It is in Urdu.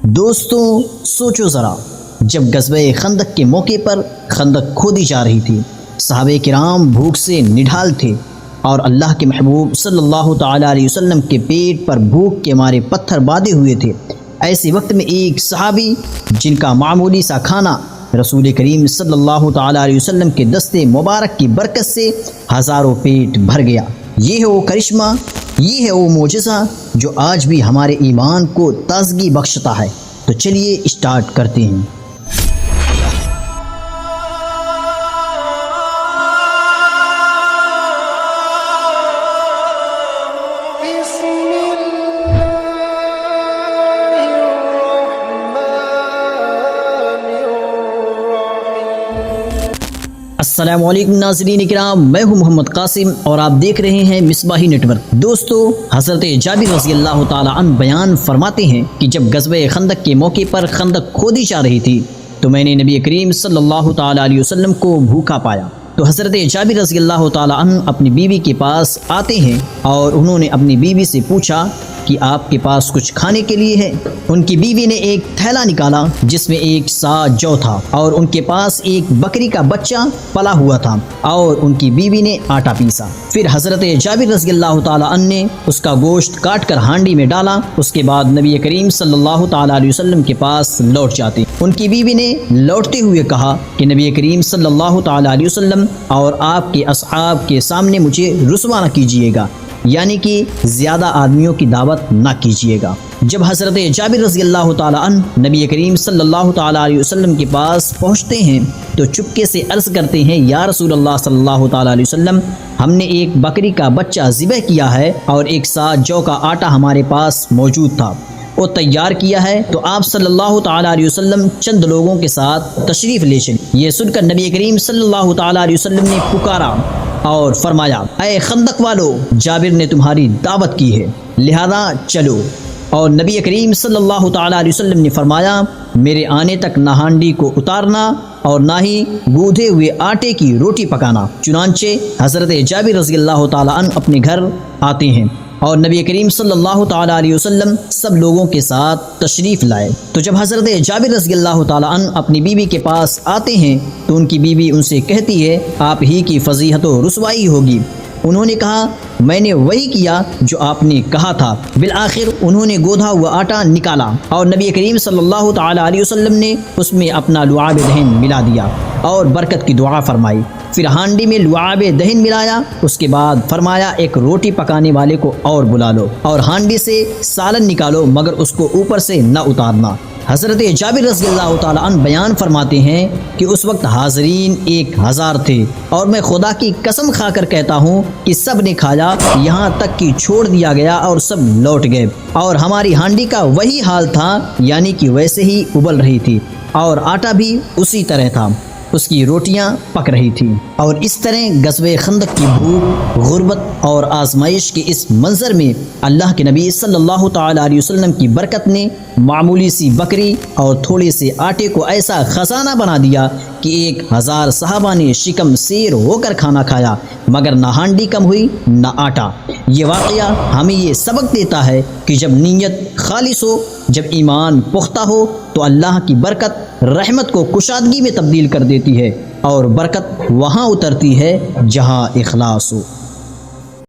دوستوں سوچو ذرا، جب غزوہ خندق کے موقع پر خندق کھودی جا رہی تھی، صحابہ کرام بھوک سے نڈھال تھے اور اللہ کے محبوب صلی اللہ تعالیٰ علیہ وسلم کے پیٹ پر بھوک کے مارے پتھر باندھے ہوئے تھے۔ ایسے وقت میں ایک صحابی جن کا معمولی سا کھانا رسول کریم صلی اللہ تعالیٰ علیہ وسلم کے دست مبارک کی برکت سے ہزاروں پیٹ بھر گیا۔ یہ ہے وہ کرشمہ، یہ ہے وہ معجزہ جو آج بھی ہمارے ایمان کو تازگی بخشتا ہے۔ تو چلیے اسٹارٹ کرتے ہیں۔ السلام علیکم ناظرین کرام، میں ہوں محمد قاسم اور آپ دیکھ رہے ہیں مصباحی نیٹ ورک۔ دوستو، حضرت جابر رضی اللہ تعالی عنہ بیان فرماتے ہیں کہ جب غزوہ خندق کے موقع پر خندق کھودی جا رہی تھی تو میں نے نبی کریم صلی اللہ تعالی علیہ وسلم کو بھوکا پایا۔ تو حضرت جابر رضی اللہ تعالی عنہ اپنی بیوی کے پاس آتے ہیں اور انہوں نے اپنی بیوی سے پوچھا کہ آپ کے پاس کچھ کھانے کے لیے ہے؟ ان کی بیوی نے ایک تھیلا نکالا جس میں ایک سا جو تھا اور ان کے پاس ایک بکری کا بچہ پلا ہوا تھا اور ان کی بیوی نے آٹا پیسا۔ پھر حضرت جابر رضی اللہ تعالی عنہ نے اس کا گوشت کاٹ کر ہانڈی میں ڈالا۔ اس کے بعد نبی کریم صلی اللہ تعالی علیہ وسلم کے پاس لوٹ جاتے۔ ان کی بیوی نے لوٹتے ہوئے کہا کہ نبی کریم صلی اللہ تعالی علیہ وسلم اور آپ کے اصحاب کے سامنے مجھے رسوا نہ کیجیے گا، یعنی کہ زیادہ آدمیوں کی دعوت نہ کیجیے گا۔ جب حضرت جابر رضی اللہ تعالی عنہ نبی کریم صلی اللہ تعالی علیہ وسلم کے پاس پہنچتے ہیں تو چپکے سے عرض کرتے ہیں، یا رسول اللہ صلی اللہ تعالی علیہ وسلم، ہم نے ایک بکری کا بچہ ذبح کیا ہے اور ایک سا جو کا آٹا ہمارے پاس موجود تھا، وہ تیار کیا ہے، تو آپ صلی اللہ تعالی علیہ وسلم چند لوگوں کے ساتھ تشریف لے چلیں۔ یہ سن کر نبی کریم صلی اللہ تعالی علیہ وسلم نے پکارا اور فرمایا، اے خندق والو، جابر نے تمہاری دعوت کی ہے، لہذا چلو۔ اور نبی کریم صلی اللہ تعالی علیہ وسلم نے فرمایا، میرے آنے تک نہ ہانڈی کو اتارنا اور نہ ہی گوندھے ہوئے آٹے کی روٹی پکانا۔ چنانچہ حضرت جابر رضی اللہ تعالی عنہ اپنے گھر آتے ہیں اور نبی کریم صلی اللہ تعالی علیہ وسلم سب لوگوں کے ساتھ تشریف لائے۔ تو جب حضرت جابر رضی اللہ تعالی عنہ اپنی بیوی کے پاس آتے ہیں تو ان کی بیوی ان سے کہتی ہے، آپ ہی کی فضیحت و رسوائی ہوگی۔ انہوں نے کہا، میں نے وہی کیا جو آپ نے کہا تھا۔ بالآخر انہوں نے گوندھا ہوا آٹا نکالا اور نبی کریم صلی اللہ تعالی علیہ وسلم نے اس میں اپنا لعاب دہن ملا دیا اور برکت کی دعا فرمائی۔ پھر ہانڈی میں لعاب دہن ملایا، اس کے بعد فرمایا، ایک روٹی پکانے والے کو اور بلا لو اور ہانڈی سے سالن نکالو، مگر اس کو اوپر سے نہ اتارنا۔ حضرت جابر رضی اللہ تعالی عنہ بیان فرماتے ہیں کہ اس وقت حاضرین 1000 تھے اور میں خدا کی قسم کھا کر کہتا ہوں کہ سب نے کھایا، یہاں تک کہ چھوڑ دیا گیا اور سب لوٹ گئے، اور ہماری ہانڈی کا وہی حال تھا، یعنی کہ ویسے ہی ابل رہی تھی اور آٹا بھی اسی طرح تھا، اس کی روٹیاں پک رہی تھیں۔ اور اس طرح غزوہ خندق کی بھوک، غربت اور آزمائش کے اس منظر میں اللہ کے نبی صلی اللہ تعالی علیہ وسلم کی برکت نے معمولی سی بکری اور تھوڑے سے آٹے کو ایسا خزانہ بنا دیا کہ 1000 صحابہ نے شکم سیر ہو کر کھانا کھایا، مگر نہ ہانڈی کم ہوئی نہ آٹا۔ یہ واقعہ ہمیں یہ سبق دیتا ہے کہ جب نیت خالص ہو، جب ایمان پختہ ہو تو اللہ کی برکت رحمت کو کشادگی میں تبدیل کر دیتی ہے اور برکت وہاں اترتی ہے جہاں اخلاص ہو۔